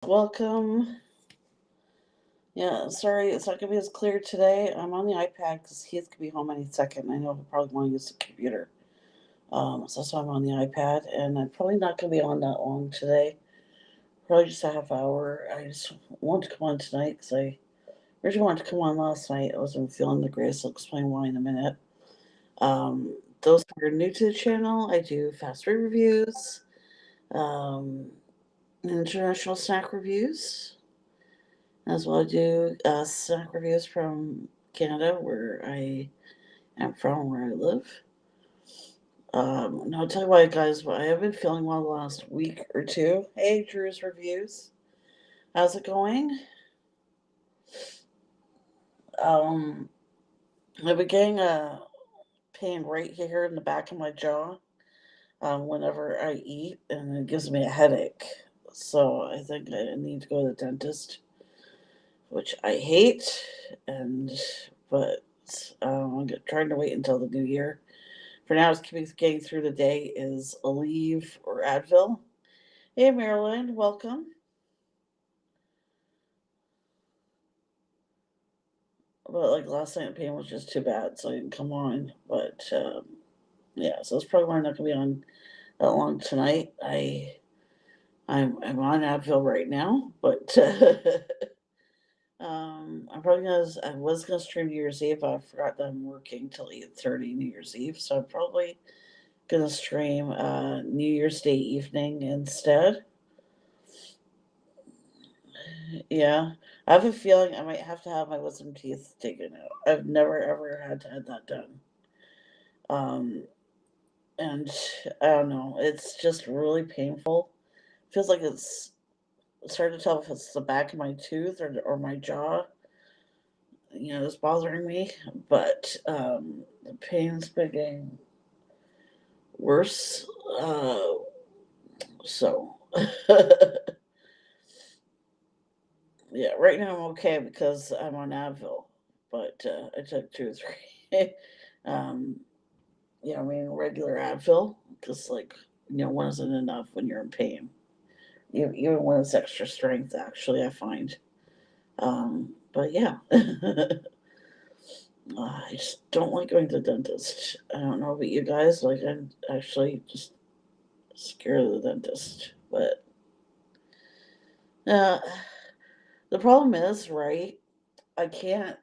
Welcome. Yeah, sorry, it's not gonna be as clear today. I'm on the iPad because Heath could be home any second. I know he'll probably want to use the computer. So that's why I'm on the iPad, and I'm probably not gonna be on that long today. Probably just a half hour. I just want to come on tonight because I originally wanted to come on last night. I wasn't feeling the greatest. I'll explain why in a minute. Those who are new to the channel, I do fast food reviews, um, international snack reviews. As well, I do snack reviews from Canada, where I am from, where I live. Now, I'll tell you why, guys, I have been feeling well the last week or two. Hey, Drew's Reviews. How's it going? Um, I've been getting a pain right here in the back of my jaw whenever I eat, and it gives me a headache. So I think I need to go to the dentist, which I hate, and but I'm trying to wait until the new year. For now, it's getting through the day is Aleve or Advil. Hey, Marilyn, welcome. But like last night, the pain was just too bad, so I didn't come on. But yeah, so it's probably not going to be on that long tonight. I'm on Advil right now, but I was gonna stream New Year's Eve. But I forgot that I'm working till 8:30 New Year's Eve, so I'm probably gonna stream New Year's Day evening instead. Yeah, I have a feeling I might have to have my wisdom teeth taken out. I've never ever had to have that done. Um, and I don't know, it's just really painful. Feels like it's hard to tell if it's the back of my tooth or my jaw, it's bothering me. But the pain's been getting worse. So yeah, right now I'm okay because I'm on Advil, but I took two or three. um, I mean regular Advil because one isn't enough when you're in pain. Even when it's extra strength, actually, I find. But yeah, I just don't like going to the dentist. I don't know about you guys. Like I'm actually just scared of the dentist. But uh, the problem is, right? I can't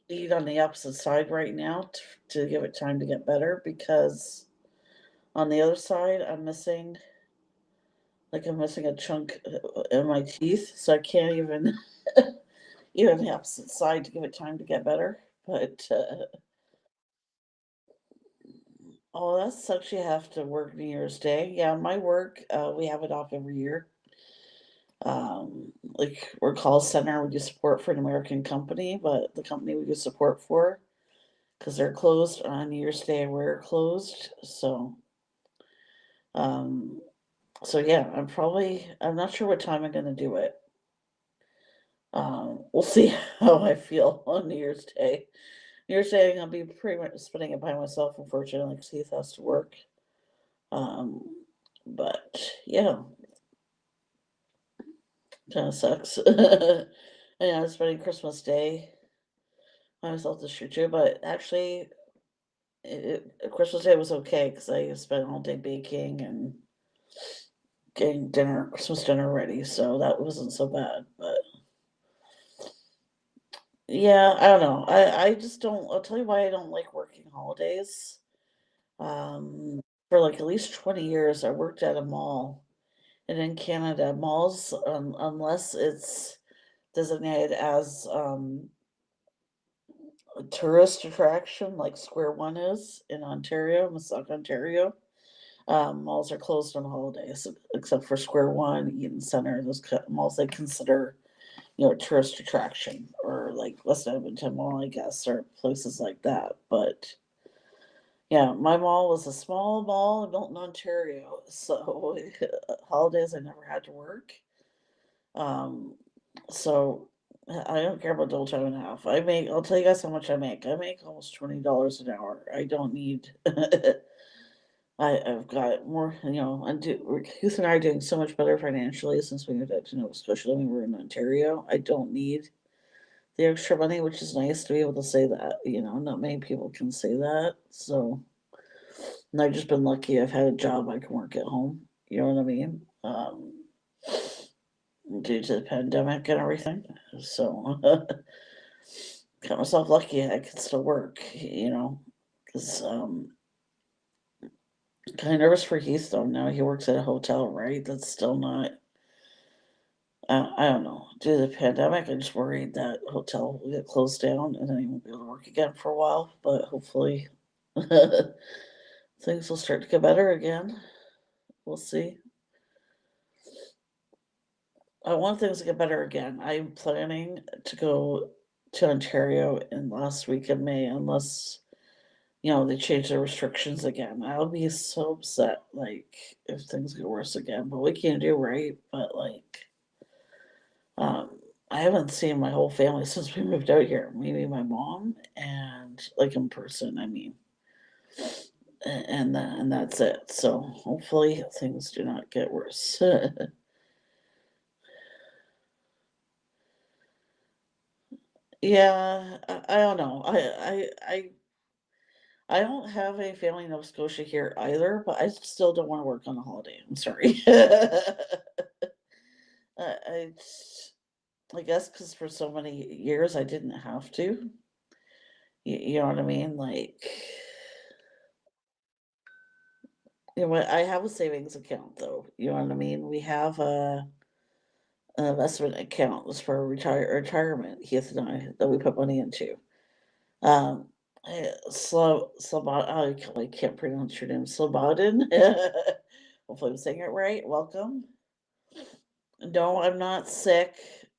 eat on the opposite side right now to give it time to get better because on the other side I'm missing a chunk in my teeth, so I can't even eat on the opposite side to give it time to get better. But oh, that sucks. You have to work New Year's Day. Yeah, my work, we have it off every year. Like we're call center, we do support for an American company, but the company we do support for, because they're closed on New Year's Day, we're closed. Um, so yeah, I'm not sure what time I'm gonna do it. We'll see how I feel on New Year's Day. New Year's Day, I'll be pretty much spending it by myself, unfortunately, because Heath has to work. Um, but yeah, kind of sucks. And I was spending Christmas Day by myself this year too, but actually, Christmas Day was okay because I spent all day baking and getting Christmas dinner ready, so that wasn't so bad. But yeah, I don't know. I just don't. I'll tell you why I don't like working holidays. Um, for like at least 20 years, I worked at a mall, and in Canada, malls, unless it's designated as a tourist attraction, like Square One is in Ontario, Mississauga, Ontario. Malls are closed on holidays, except for Square One, Eaton Center. Those malls they consider, a tourist attraction, or like West Edmonton Mall, I guess, or places like that. But yeah, my mall was a small mall in Milton, Ontario, so holidays I never had to work. Um, so I don't care about double time and a half. I'll tell you guys how much I make. I make almost $20 an hour. I don't need I've got more, Keith and I are doing so much better financially since we moved out to Nova Scotia than we were in Ontario. I don't need the extra money, which is nice to be able to say that. Not many people can say that. So, and I've just been lucky. I've had a job I can work at home. You know what I mean? Due to the pandemic and everything. So, got myself lucky. I could still work. Because kind of nervous for Heath though. Now he works at a hotel, right? That's still not. I don't know. Due to the pandemic, I'm just worried that hotel will get closed down and then he won't be able to work again for a while. But hopefully, things will start to get better again. We'll see. I want things to get better again. I'm planning to go to Ontario in last week of May, unless they change the restrictions again. I'll be so upset, like if things get worse again. But we can't do right. But um, I haven't seen my whole family since we moved out here. Maybe my mom and like in person. I mean, and that's it. So hopefully things do not get worse. Yeah, I don't know. I don't have a family in Nova Scotia here either, but I still don't want to work on a holiday. I'm sorry. I I guess because for so many years I didn't have to. You know what I mean? Like, what? I have a savings account though. You know what I mean? We have an investment account that's for retirement. Heath and I that we put money into. Um, I can't pronounce your name. Slobodin. Hopefully I'm saying it right. Welcome. No, I'm not sick.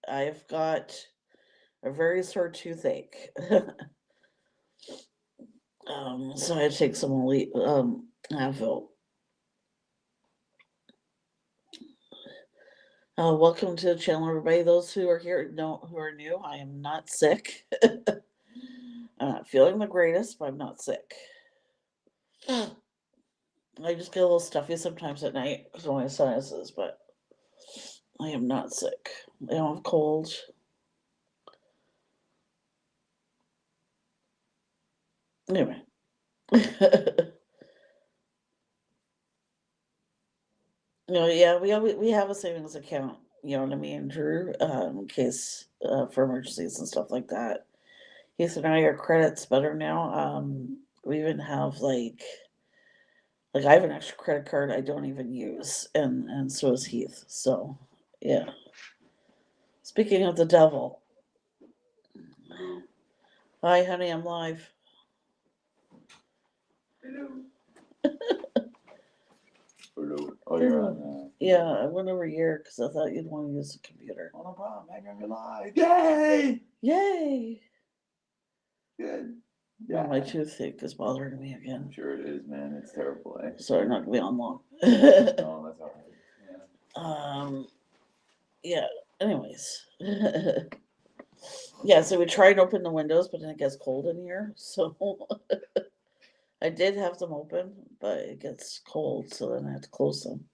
I've got a very sore toothache. So I take some Advil. Welcome to the channel, everybody. Those who are here, who are new, I am not sick. I'm not feeling the greatest, but I'm not sick. I just get a little stuffy sometimes at night because of my sinuses, but I am not sick. I don't have cold. Anyway. Yeah, we have a savings account. You know what I mean, Drew, in case for emergencies and stuff like that. Heath and I are credits better now. We even have like I have an extra credit card I don't even use, and so is Heath. So yeah. Speaking of the devil, hi honey, I'm live. Oh, you're on. Yeah, I went over here because I thought you'd want to use the computer. Oh, no problem. Hang on, you're live. Yay! Yay! Good. Yeah, my toothache is bothering me again. I'm sure it is, man. It's terrible, eh? Sorry, not gonna be on long. No, that's all right. Yeah. Anyways. Yeah, so we tried to open the windows, but then it gets cold in here. So I did have them open, but it gets cold, so then I have to close them.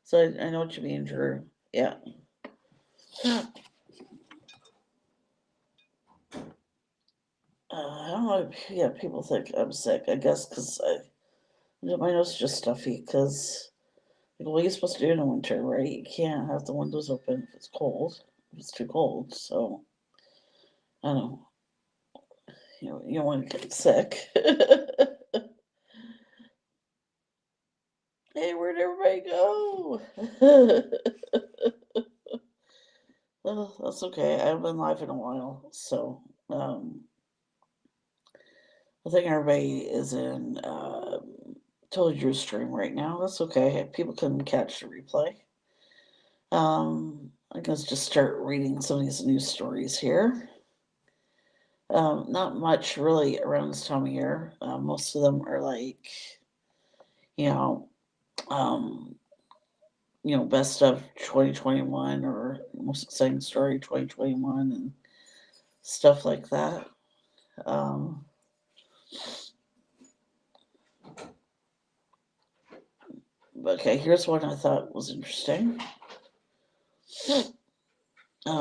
So I know what you mean, Drew. Yeah. I don't know. Yeah, people think I'm sick. I guess because my nose is just stuffy. Because what are you supposed to do in the winter, right? You can't have the windows open if it's cold. If it's too cold, so I don't know. You don't want to get sick. Hey, where'd everybody go? Well, that's okay. I haven't been live in a while, so I think everybody is in Totally Drew stream right now. That's okay. People can catch the replay. I guess just start reading some of these news stories here. Not much really around this time of year. Most of them are like, you know, um, best of 2021 or most exciting story 2021 and stuff like that. Um, Okay, here's one I thought was interesting.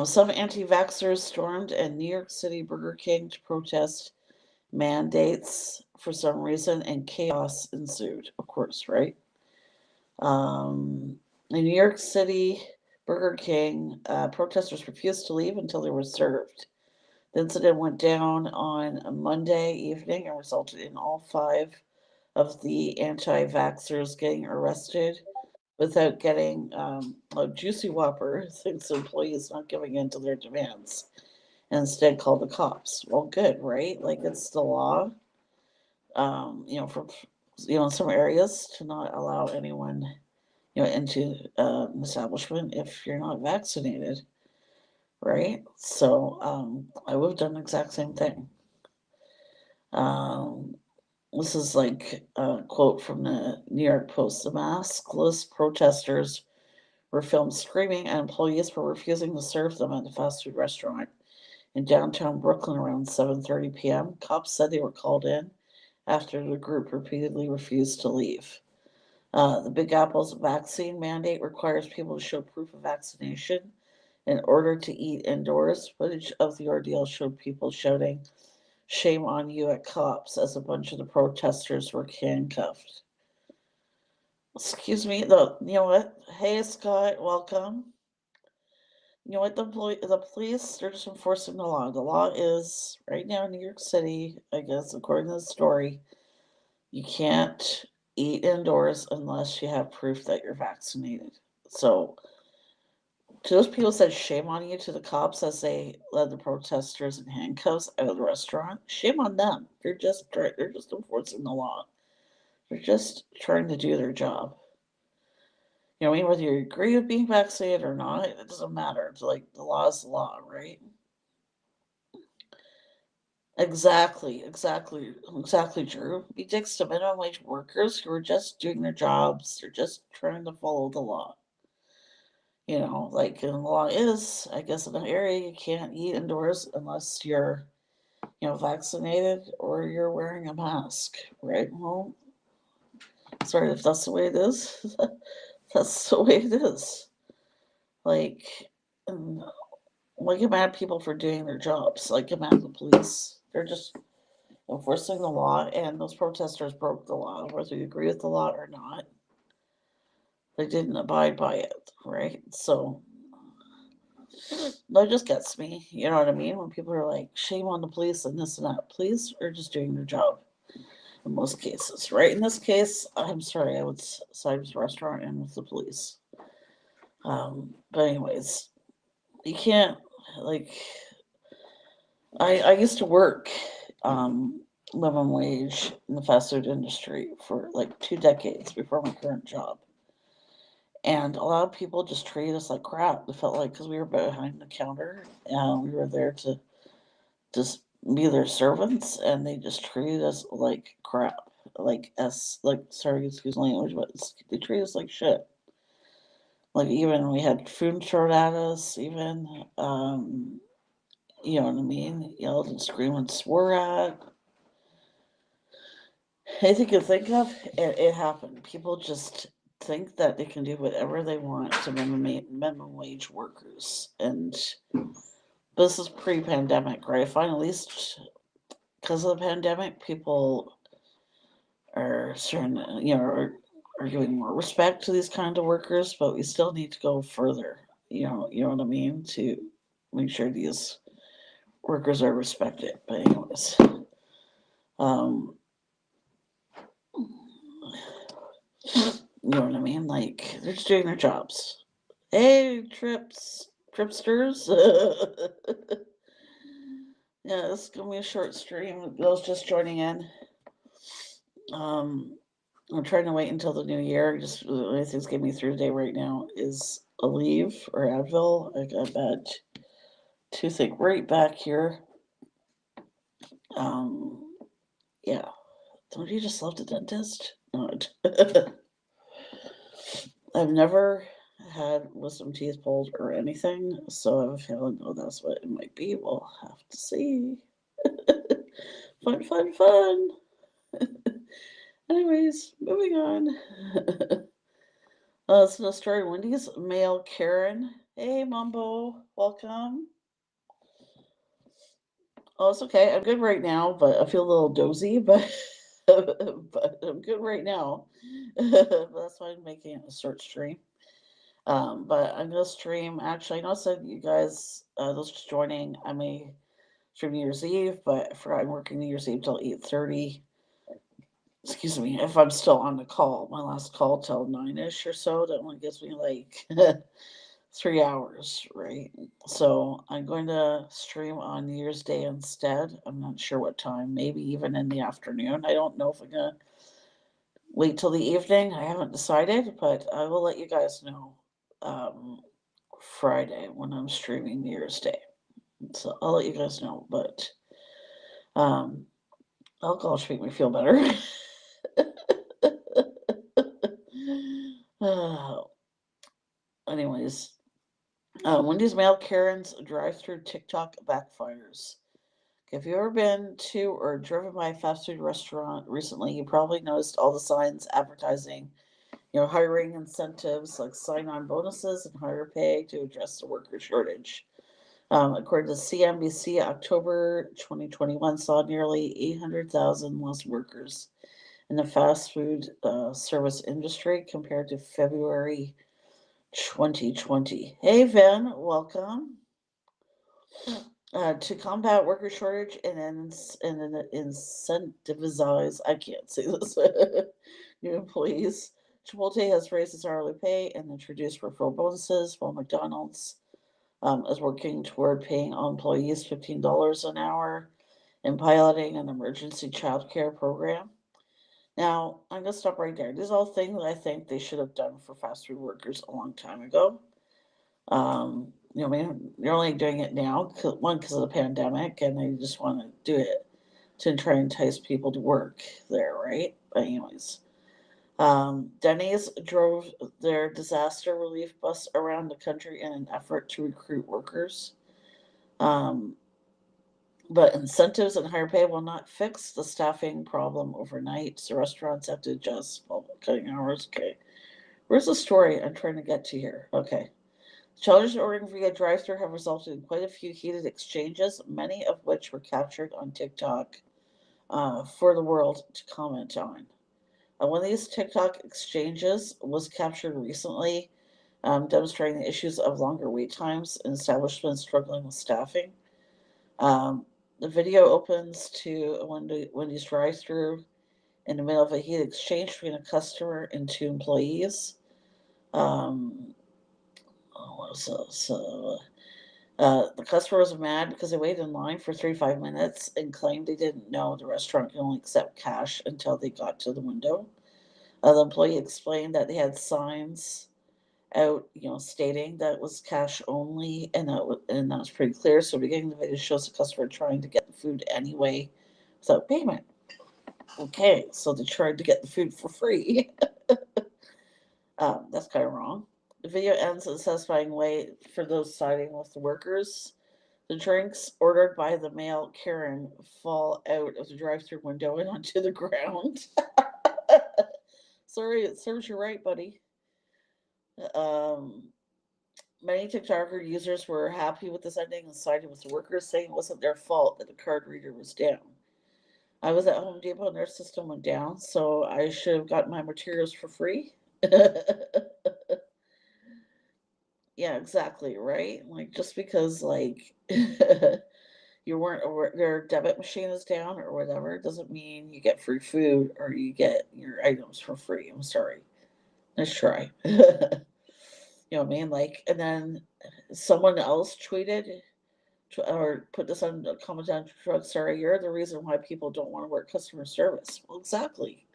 Some anti-vaxxers stormed a New York City Burger King to protest mandates for some reason, and chaos ensued, of course, right? In New York City Burger King, protesters refused to leave until they were served. The incident went down on a Monday evening and resulted in all 5 of the anti-vaxxers getting arrested without getting a juicy whopper. Thinks employees not giving in to their demands and instead called the cops. Well, good, right? Like it's the law. For in some areas to not allow anyone into an establishment if you're not vaccinated, right? So I would have done the exact same thing. This is like a quote from the New York Post. The maskless protesters were filmed screaming at employees for refusing to serve them at the fast food restaurant in downtown Brooklyn around 7:30 p.m. Cops said they were called in after the group repeatedly refused to leave. The Big Apple's vaccine mandate requires people to show proof of vaccination in order to eat indoors. Footage of the ordeal showed people shouting, "Shame on you" at cops as a bunch of the protesters were handcuffed. Excuse me, you know what? Hey, Scott, welcome. You know what? The police, they're just enforcing the law. The law is, right now in New York City, I guess, according to the story, you can't eat indoors unless you have proof that you're vaccinated. So, to those people that said shame on you to the cops as they led the protesters in handcuffs out of the restaurant, shame on them. They're just enforcing the law. They're just trying to do their job. You know, I mean, whether you agree with being vaccinated or not, it doesn't matter. It's like the law is the law, right? Exactly, Drew. He dicks to minimum wage workers who are just doing their jobs. They're just trying to follow the law. Like, and the law is, I guess, in an area you can't eat indoors unless you're, vaccinated or you're wearing a mask, right? Well, sorry if that's the way it is. That's the way it is. Like, and, get mad at people for doing their jobs. Like, get mad at the police. They're just enforcing the law, and those protesters broke the law, whether you agree with the law or not. They didn't abide by it, right? So that just gets me. You know what I mean? When people are like, shame on the police and this and that. Police are just doing their job in most cases, right? In this case, I'm sorry, I would side with the restaurant and with the police. But anyways, you can't, like, I used to work minimum wage in the fast food industry for like 2 decades before my current job. And a lot of people just treated us like crap. It felt like because we were behind the counter, we were there to just be their servants, and they just treated us like crap. Sorry, excuse my language, but they treat us like shit. Like, even we had food thrown at us, even, you know what I mean? Yelled and screamed and swore at. Anything you can think of, it happened. People just think that they can do whatever they want to minimum wage workers. And this is pre-pandemic, right? I find at least because of the pandemic, people are certain, are giving more respect to these kind of workers, but we still need to go further. You know what I mean, to make sure these workers are respected. But anyways, um, you know what I mean? Like, they're just doing their jobs. Hey, tripsters. Yeah, this is gonna be a short stream. Those just joining in. Um, I'm trying to wait until the new year. Just the only thing's getting me through the day right now is Aleve or Advil. I got bad toothache right back here. Um, yeah. Don't you just love the dentist? No. I've never had wisdom teeth pulled or anything, so I have a feeling, that's what it might be. We'll have to see. Fun. Anyways, moving on. It's no story. Wendy's male Karen. Hey, Mumbo, welcome. Oh, it's okay. I'm good right now, but I feel a little dozy, but but I'm good right now. That's why I'm making it a short stream. But I'm gonna stream. Actually, I know I said you guys, those just joining, I may stream New Year's Eve, but I forgot I'm working New Year's Eve till 8:30. Excuse me, if I'm still on the call. My last call till 9-ish or so. That only gives me like 3 hours, right? So I'm going to stream on New Year's Day instead. I'm not sure what time, maybe even in the afternoon. I don't know if I'm gonna wait till the evening. I haven't decided, but I will let you guys know Friday when I'm streaming New Year's Day. So I'll let you guys know, but um, alcohol should make me feel better. uh, anyways, Wendy's Mail Karen's drive-through TikTok backfires. If you've ever been to or driven by a fast food restaurant recently, you probably noticed all the signs advertising, hiring incentives like sign-on bonuses and higher pay to address the worker shortage. According to CNBC, October 2021 saw nearly 800,000 less workers in the fast food service industry compared to February 2020. Hey, Vin, welcome. To combat worker shortage and incentivize, I can't say this, new employees, Chipotle has raised its hourly pay and introduced referral bonuses, while McDonald's is working toward paying all employees $15 an hour and piloting an emergency childcare program. Now, I'm going to stop right there. These are all things that I think they should have done for fast food workers a long time ago. I mean, they're only doing it now, one, because of the pandemic, and they just want to do it to try and entice people to work there, right? But anyways, Denny's drove their disaster relief bus around the country in an effort to recruit workers. Um, but incentives and higher pay will not fix the staffing problem overnight. So restaurants have to adjust while cutting hours. Okay. Where's the story I'm trying to get to here? Okay. Challenges ordering via drive-thru have resulted in quite a few heated exchanges, many of which were captured on TikTok for the world to comment on. One of these TikTok exchanges was captured recently, demonstrating the issues of longer wait times and establishments struggling with staffing. The video opens to a Wendy's drive-thru in the middle of a heated exchange between a customer and two employees. The customer was mad because they waited in line for 35 minutes and claimed they didn't know the restaurant could only accept cash until they got to the window. The employee explained that they had signs out, stating that it was cash only, and that was pretty clear. So, beginning the video shows the customer trying to get the food anyway without payment. Okay, so they tried to get the food for free. That's kind of wrong. The video ends in a satisfying way for those siding with the workers. The drinks ordered by the male Karen fall out of the drive-thru window and onto the ground. Sorry, it serves you right, buddy. Um, Many TikToker users were happy with this ending and sided with the workers, saying it wasn't their fault that the card reader was down. I was at Home Depot and their system went down, so I should have gotten my materials for free. Yeah, exactly, right? Like, just because, like, you weren't, or their debit machine is down or whatever, doesn't mean you get free food or you get your items for free. I'm sorry. Nice try. You know what I mean? Like, and then someone else tweeted or put this on a comment on Drug Sorry, you're the reason why people don't want to work customer service. Well, exactly.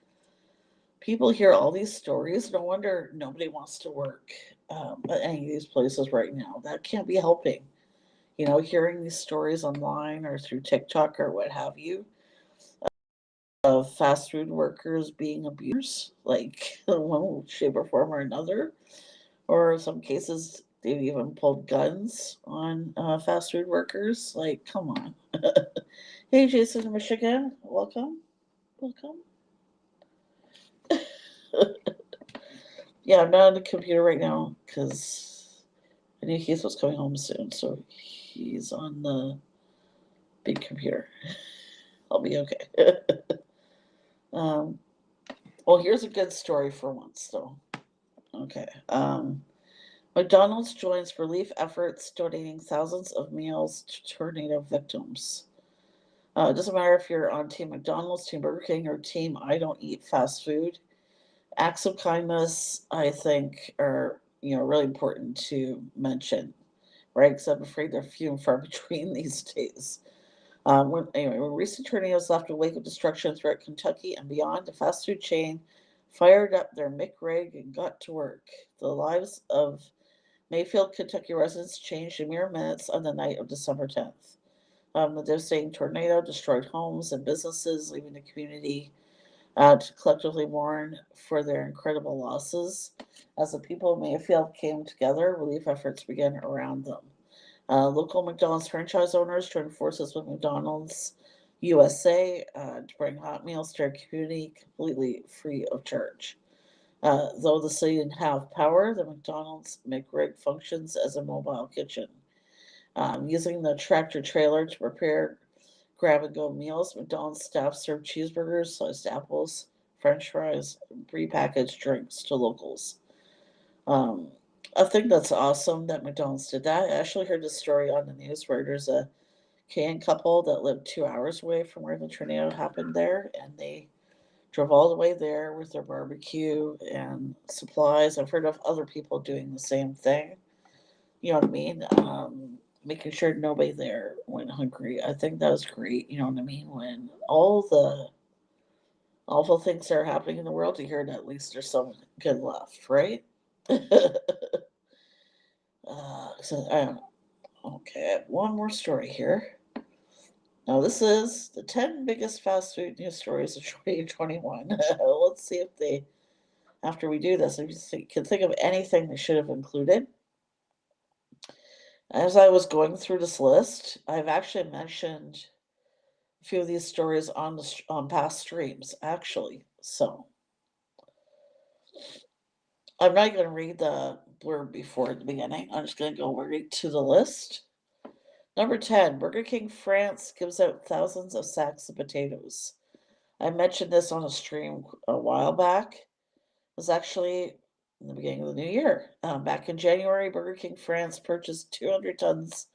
People hear all these stories. No wonder nobody wants to work at any of these places right now. That can't be helping. Hearing these stories online or through TikTok or what have you of fast food workers being abused, like in one shape or form or another, or in some cases they've even pulled guns on fast food workers. Like, come on. Hey, Jason in Michigan, welcome. Yeah, I'm not on the computer right now because I knew Heath was coming home soon, so he's on the big computer. I'll be okay. Well, here's a good story for once, though. Okay. McDonald's joins relief efforts, donating thousands of meals to tornado victims. It doesn't matter if you're on Team McDonald's, Team Burger King, or Team I don't eat fast food. Acts of kindness, I think, are really important to mention, right? Because I'm afraid they're few and far between these days. When recent tornadoes left a wake of destruction throughout Kentucky and beyond, the fast food chain fired up their McRig and got to work. The lives of Mayfield, Kentucky residents changed in mere minutes on the night of December 10th. The devastating tornado destroyed homes and businesses, leaving the community to collectively mourn for their incredible losses. As the people of Mayfield came together, relief efforts began around them. Local McDonald's franchise owners joined forces with McDonald's USA to bring hot meals to their community completely free of charge. Though the city didn't have power, the McDonald's McRig functions as a mobile kitchen. Using the tractor trailer to prepare grab and go meals, McDonald's staff served cheeseburgers, sliced apples, french fries, and prepackaged drinks to locals. Um, I think that's awesome that McDonald's did that. I actually heard a story on the news where there's a Korean couple that lived 2 hours away from where the tornado happened there, and they drove all the way there with their barbecue and supplies. I've heard of other people doing the same thing. You know what I mean? Making sure nobody there went hungry. I think that was great. You know what I mean? When all the awful things that are happening in the world, to hear that at least there's some good left, right? Okay, I have one more story here. Now, this is the 10 biggest fast food news stories of 2021. Let's see if they, after we do this, if you can think of anything they should have included. As I was going through this list, I've actually mentioned a few of these stories on past streams, actually. So I'm not going to read the blurb before the beginning. I'm just going to go right to the list. Number 10, Burger King France gives out thousands of sacks of potatoes. I mentioned this on a stream a while back. It was actually in the beginning of the new year. Back in January, Burger King France purchased 200 tons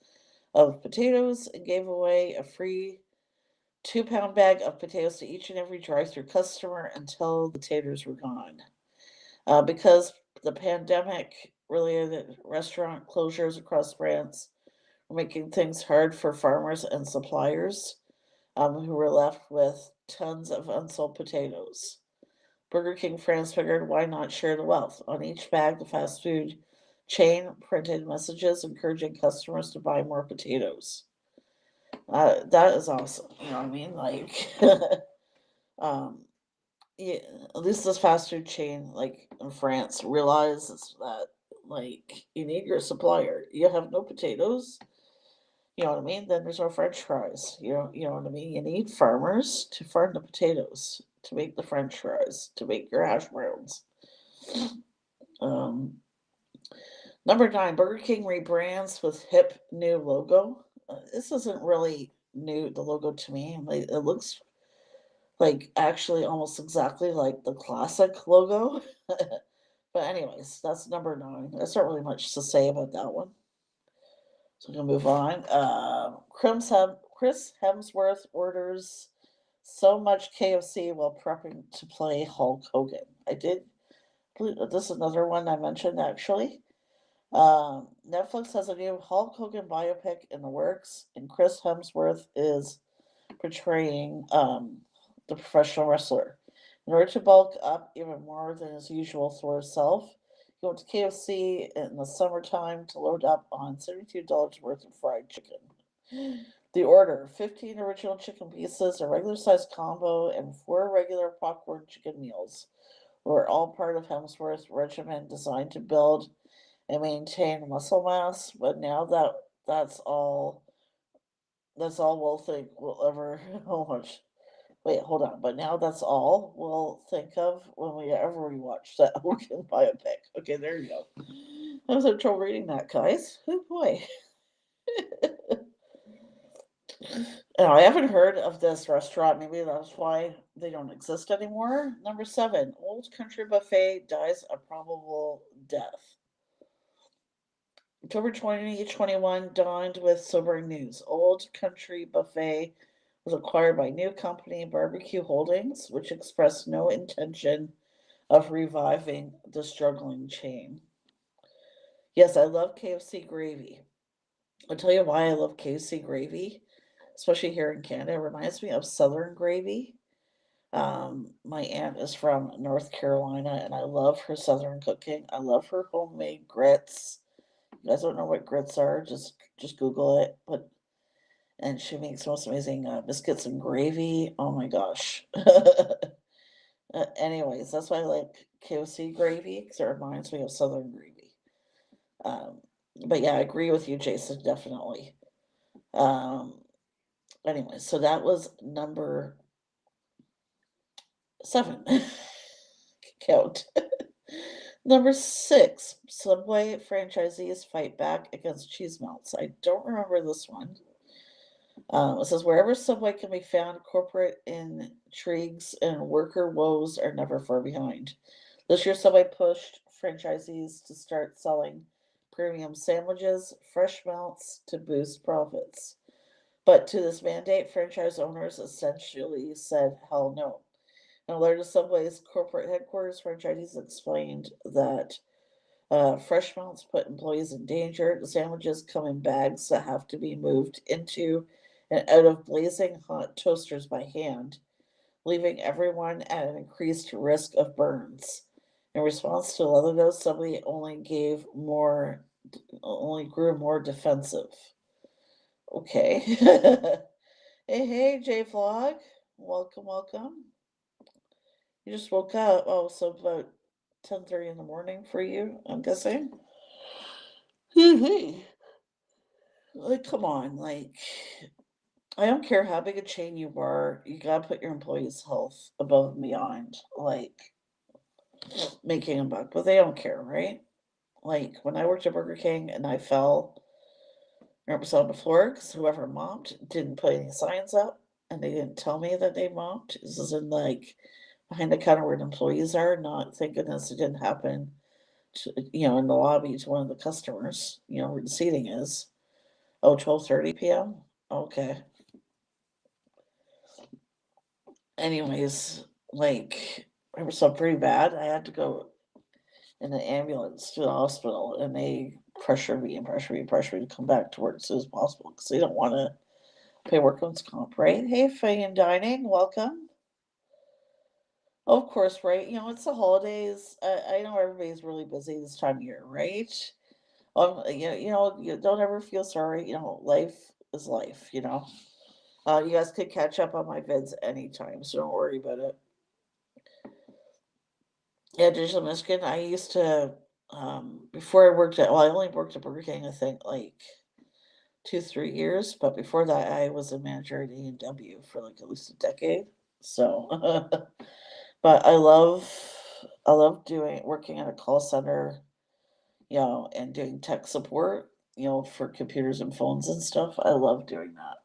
of potatoes and gave away a free 2-pound bag of potatoes to each and every drive-through customer until the taters were gone. Because the pandemic related restaurant closures across France were making things hard for farmers and suppliers who were left with tons of unsold potatoes. Burger King France figured why not share the wealth? On each bag, the fast food chain printed messages encouraging customers to buy more potatoes. That is awesome. You know what I mean? Like, um, yeah, at least this fast food chain, like in France, realizes that like you need your supplier. You have no potatoes. You know what I mean? Then there's no French fries. You know what I mean? You need farmers to farm the potatoes, to make the French fries, to make your hash browns. Um, Number 9, Burger King rebrands with hip new logo. This isn't really new, the logo to me. Like, it looks like actually almost exactly like the classic logo. But anyways, that's number 9. There's not really much to say about that one. So I'm gonna move on. Chris Hemsworth orders so much KFC while prepping to play Hulk Hogan. I did. This is another one I mentioned actually. Netflix has a new Hulk Hogan biopic in the works, and Chris Hemsworth is portraying the professional wrestler. In order to bulk up even more than his usual Thor self, he went to KFC in the summertime to load up on $72 worth of fried chicken. The order 15 original chicken pieces, a regular sized combo, and 4 regular popcorn chicken meals were all part of Hemsworth's regimen designed to build and maintain muscle mass. But now that's all we'll think we'll ever how much Wait, hold on. But now that's all we'll think of when we ever rewatch that Hogan biopic. Okay, there you go. I was having trouble reading that, guys. Oh boy. Now, I haven't heard of this restaurant. Maybe that's why they don't exist anymore. Number 7, Old Country Buffet dies a probable death. October 2021 dawned with sobering news. Old Country Buffet was acquired by new company Barbecue Holdings, which expressed no intention of reviving the struggling chain. Yes, I love KFC gravy. I'll tell you why I love KFC gravy, especially here in Canada. It reminds me of Southern gravy. My aunt is from North Carolina, and I love her Southern cooking. I love her homemade grits. You guys don't know what grits are? Just Google it. And she makes most amazing biscuits and gravy. Oh my gosh. Anyways, that's why I like KOC gravy because it reminds me of Southern gravy. Um, but yeah, I agree with you, Jason. Definitely. Um, anyway, so that was number 7. Count. Number 6, Subway franchisees fight back against cheese melts. I don't remember this one. It says wherever Subway can be found, corporate intrigues and worker woes are never far behind. This year, Subway pushed franchisees to start selling premium sandwiches, fresh melts to boost profits. But to this mandate, franchise owners essentially said, hell no. In a letter to Subway's corporate headquarters, franchisees explained that fresh melts put employees in danger. The sandwiches come in bags that have to be moved into and out of blazing hot toasters by hand, leaving everyone at an increased risk of burns. In response to a letter, though, Subway only grew more defensive. Okay. Hey, J Vlog. Welcome, welcome. You just woke up. Oh, so about 10:30 in the morning for you, I'm guessing. Like, come on, like, I don't care how big a chain you are, you gotta put your employees' health above and beyond, like, making a buck, but they don't care, right? Like, when I worked at Burger King and I fell, I was on the floor because whoever mopped didn't put any signs up, and they didn't tell me that they mopped. This is in, like, behind the counter where the employees are, not thank goodness it didn't happen to, in the lobby to one of the customers, where the seating is. Oh, 12:30 p.m.? Okay. Anyways, like, it was so pretty bad. I had to go in an ambulance to the hospital, and they pressured me and pressured me and pressured me to come back to work as soon as possible because they don't want to pay workman's comp, right? Hey, Fine Dining, welcome. Of course, right? It's the holidays. I know everybody's really busy this time of year, right? You don't ever feel sorry. Life is life. You guys could catch up on my vids anytime, so don't worry about it. Yeah, Digital Michigan. I used to, before I worked at, well, I only worked at Burger King, I think, like 2, 3 years. But before that, I was a manager at A&W for like at least a decade. So, but I love working at a call center, and doing tech support, for computers and phones and stuff. I love doing that,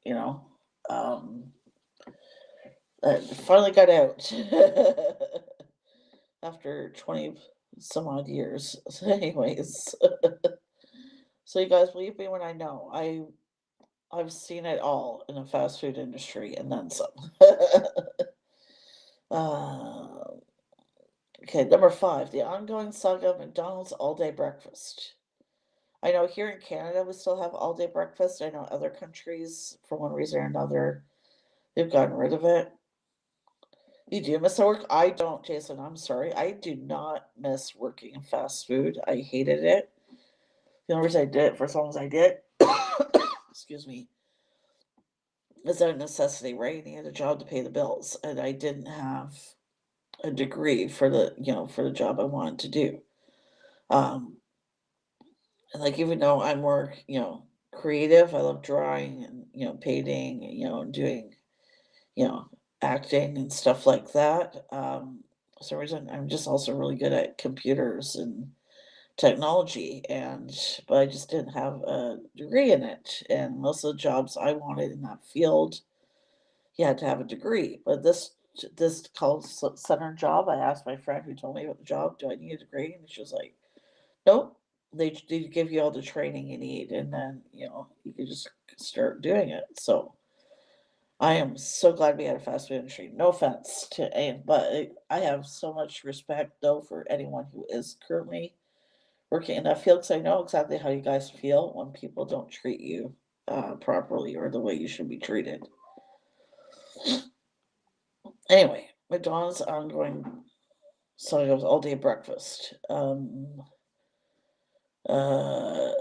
you know. Um, I finally got out after 20 some odd years. So anyways, so you guys believe me when I know I've seen it all in the fast food industry and then some. uh, okay, number 5, the ongoing saga of McDonald's all-day breakfast. I know here in Canada we still have all-day breakfast. I know other countries, for one reason or another, they've gotten rid of it. You do miss the work? I don't, Jason. I'm sorry. I do not miss working in fast food. I hated it. The only reason I did it for as long as I did, excuse me, is out of necessity, right? You need a job to pay the bills, and I didn't have a degree for the job I wanted to do. Um, and like even though I'm more creative, I love drawing and painting, and doing you know acting and stuff like that. For some reason, I'm just also really good at computers and technology, but I just didn't have a degree in it. And most of the jobs I wanted in that field, you had to have a degree. But this call center job, I asked my friend who told me about the job, "Do I need a degree?" And she was like, "Nope. They give you all the training you need, and then you can just start doing it." So I am so glad we had a fast food industry. No offense to any, but I have so much respect though for anyone who is currently working in that field, because I know exactly how you guys feel when people don't treat you properly or the way you should be treated. Anyway, McDonald's ongoing saga of all day breakfast. Uh,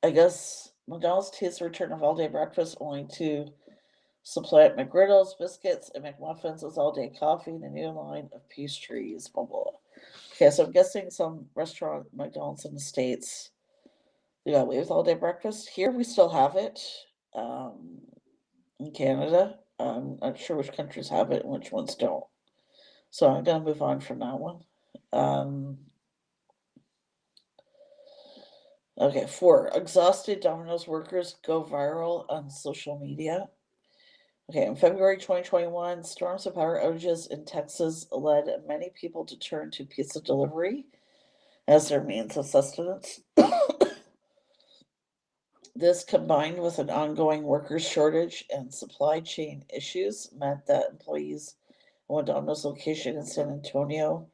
I guess McDonald's teased the return of all day breakfast only to supply McGriddles, biscuits, and McMuffins with all day coffee and a new line of pastries. Blah blah. Okay, so I'm guessing some restaurant McDonald's in the States, they got away with all day breakfast. Here we still have it. Um, in Canada. I'm not sure which countries have it and which ones don't. So I'm gonna move on from that one. Um, okay, 4. Exhausted Domino's workers go viral on social media. Okay, in February 2021, storms of power outages in Texas led many people to turn to pizza delivery as their means of sustenance. This, combined with an ongoing worker shortage and supply chain issues, meant that employees at one Domino's location in San Antonio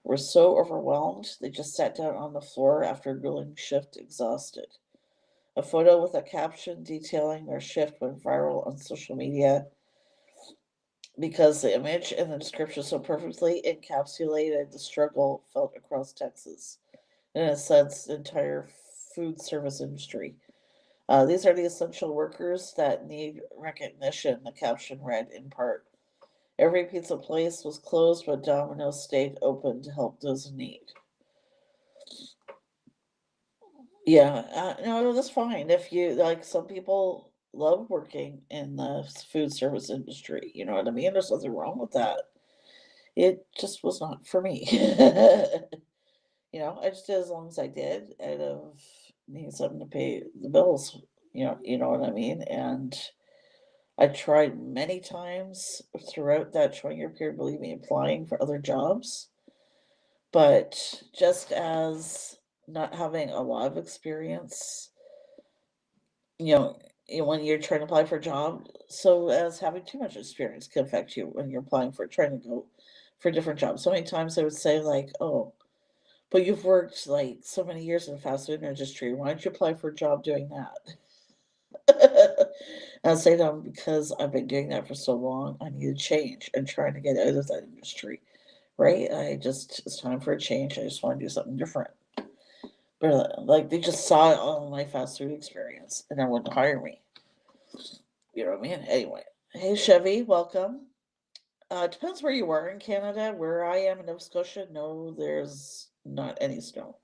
were so overwhelmed they just sat down on the floor after a grueling shift, exhausted. A photo with a caption detailing their shift went viral on social media because the image and the description so perfectly encapsulated the struggle felt across Texas, and in a sense, the entire food service industry. These are the essential workers that need recognition, the caption read in part. Every pizza place was closed, but Domino's stayed open to help those in need. Yeah, no, that's fine. If you like, some people love working in the food service industry. You know what I mean? There's nothing wrong with that. It just was not for me. I just did as long as I did out of needing something to pay the bills. You know what I mean? And I tried many times throughout that 20-year period, believe me, applying for other jobs. But just as not having a lot of experience, you know, when you're trying to apply for a job, so as having too much experience can affect you when you're applying for trying to go for different jobs. So many times I would say like, "Oh, but you've worked like so many years in the fast food industry. Why don't you apply for a job doing that?" And I say to them, because I've been doing that for so long, I need a change. I'm trying to get out of that industry, right? It's time for a change. I just want to do something different. But like, they just saw all my fast food experience and they wouldn't hire me. You know what I mean? Anyway, hey Chevy, welcome. Depends where you are in Canada. Where I am in Nova Scotia, no, there's not any snow.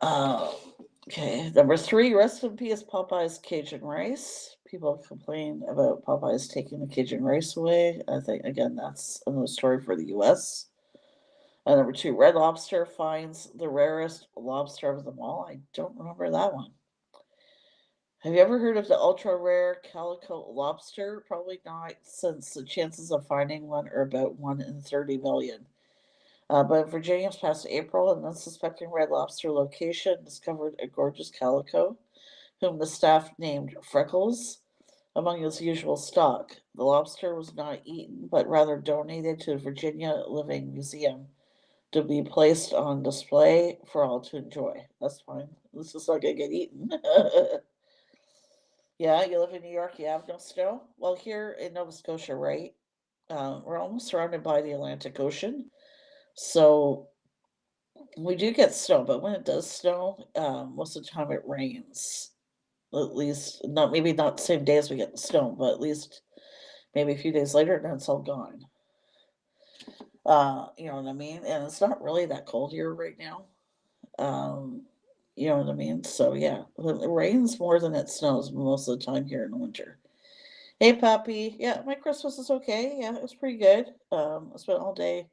Uh, okay, number 3, rest in peace, Popeye's Cajun rice. People complain about Popeye's taking the Cajun rice away. I think, again, that's another story for the US. Number 2, Red Lobster finds the rarest lobster of them all. I don't remember that one. Have you ever heard of the ultra rare calico lobster? Probably not, since the chances of finding one are about 1 in 30 million. But Virginia, this past April, an unsuspecting Red Lobster location discovered a gorgeous calico, whom the staff named Freckles, among its usual stock. The lobster was not eaten, but rather donated to the Virginia Living Museum to be placed on display for all to enjoy. That's fine. This is not going to get eaten. Yeah, you live in New York, you have no snow? Well, here in Nova Scotia, right? We're almost surrounded by the Atlantic Ocean. So we do get snow, but when it does snow, most of the time it rains. At least, maybe not the same day as we get the snow, but at least maybe a few days later, and then it's all gone. You know what I mean? And it's not really that cold here right now. Um, you know what I mean? So yeah, it rains more than it snows most of the time here in the winter. Hey, Poppy. Yeah, my Christmas is okay. Yeah, it was pretty good. I spent all day,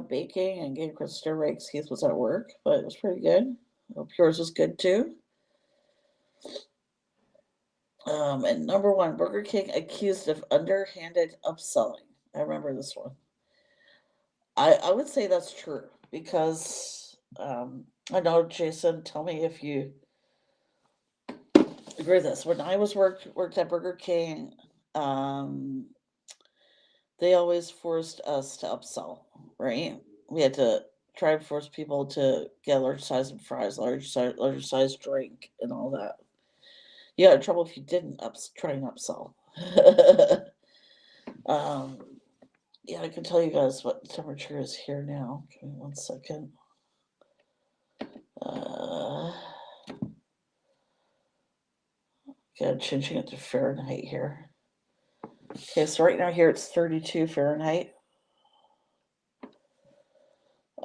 baking and getting Christmas ready because Keith was at work, but it was pretty good. Hope yours was good too. And number one, Burger King accused of underhanded upselling. I remember this one. I would say that's true because I know, Jason, tell me if you agree with this. When I was worked at Burger King, um, they always forced us to upsell, right? We had to try and force people to get large size and fries, large size drink, and all that. You got in trouble if you didn't try and upsell. um, yeah, I can tell you guys what the temperature is here now. Give me 1 second. Okay, I'm changing it to Fahrenheit here. Okay, so right now here it's 32 Fahrenheit.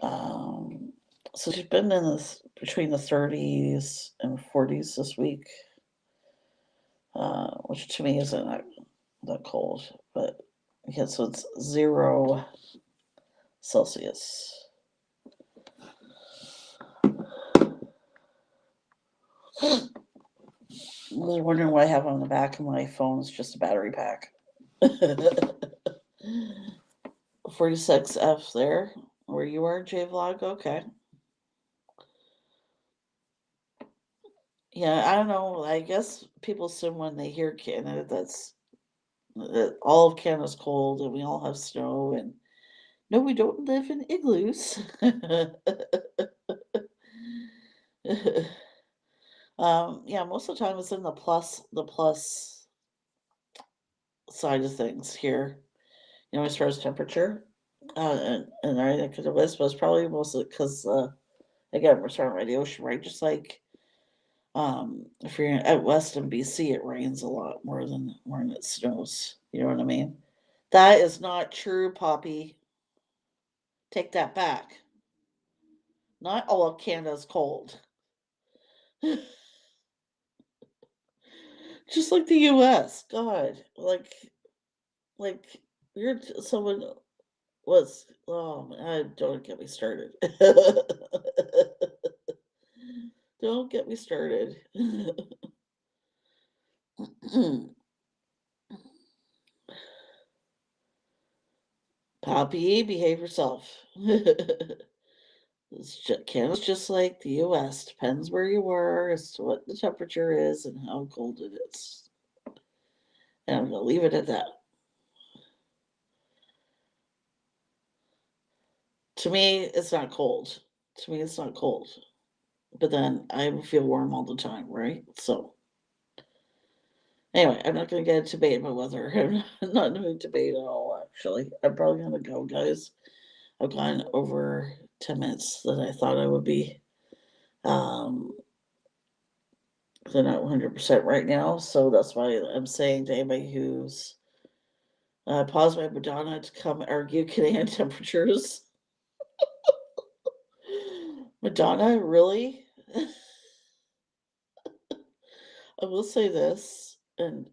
So she's been in this between the 30s and 40s this week, which to me isn't that cold. But yeah, so it's 0 Celsius. I was wondering what I have on the back of my phone. It's just a battery pack. 46F there, where you are, J-Vlog. Okay. Yeah, I don't know. I guess people assume when they hear Canada, that all of Canada's cold and we all have snow. And no, we don't live in igloos. Yeah, most of the time it's in the plus side of things here. As far as temperature, and everything, because it was probably mostly because again, we're starting by the ocean, right? Just like if you're out west in BC, it rains a lot more than when it snows. You know what I mean? That is not true, Poppy. Take that back. Not all of Canada's cold. Just like the US. God. Like you're someone was don't get me started. Don't get me started. Poppy, behave yourself. Canada's just like the US. Depends where you are as to what the temperature is and how cold it is. And I'm going to leave it at that. To me, it's not cold. To me, it's not cold. But then I feel warm all the time, right? So, anyway, I'm not going to get a debate about weather. I'm not in a debate at all, actually. I'm probably going to go, guys. I've gone over 10 minutes than I thought I would be. They're not 100% right now, so that's why I'm saying to anybody who's paused my Madonna to come argue Canadian temperatures. Madonna, really? I will say this, and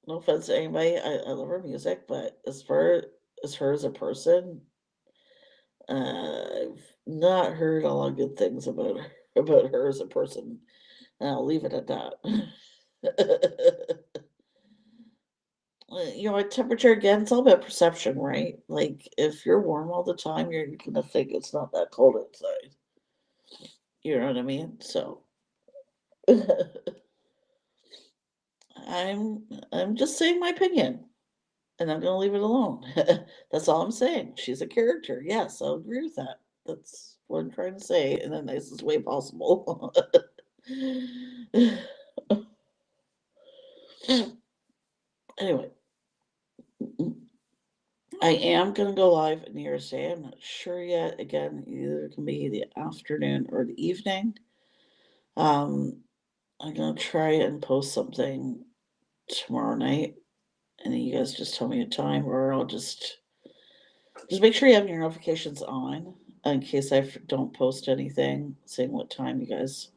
no offense to anybody, I love her music, but as far as her as a person, I've not heard a lot of good things about her as a person, and I'll leave it at that. Temperature again, it's all about perception, right? Like if you're warm all the time, you're gonna think it's not that cold outside. You know what I mean? So I'm just saying my opinion. And I'm gonna leave it alone. That's all I'm saying. She's a character. Yes, I'll agree with that. That's what I'm trying to say in the nicest way possible. Anyway, I am gonna go live New Year's Day. I'm not sure yet. Again, either it can be the afternoon or the evening. I'm gonna try and post something tomorrow night, and then you guys just tell me a time, or I'll just make sure you have your notifications on in case I don't post anything saying what time you guys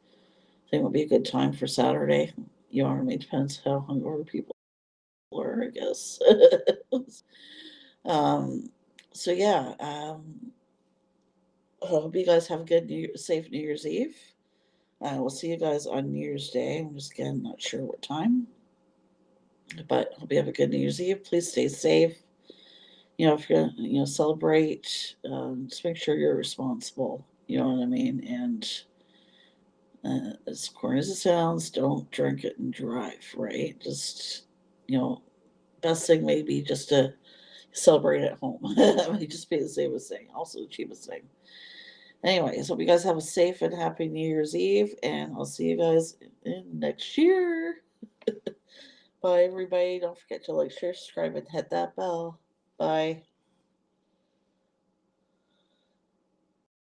think would be a good time for Saturday. You know what I mean? Depends how hungover people I guess. So yeah, I hope you guys have a good safe New Year's Eve. We'll see you guys on New Year's Day. I'm just again not sure what time, but hope you have a good New Year's Eve. Please stay safe. If you're gonna, celebrate, just make sure you're responsible. You know what I mean? And as corny as it sounds, don't drink it and drive, right? Just, best thing maybe just to celebrate at home. It might just be the safest thing, also the cheapest thing. Anyways, hope you guys have a safe and happy New Year's Eve, and I'll see you guys in next year. Bye, everybody. Don't forget to like, share, subscribe, and hit that bell. Bye.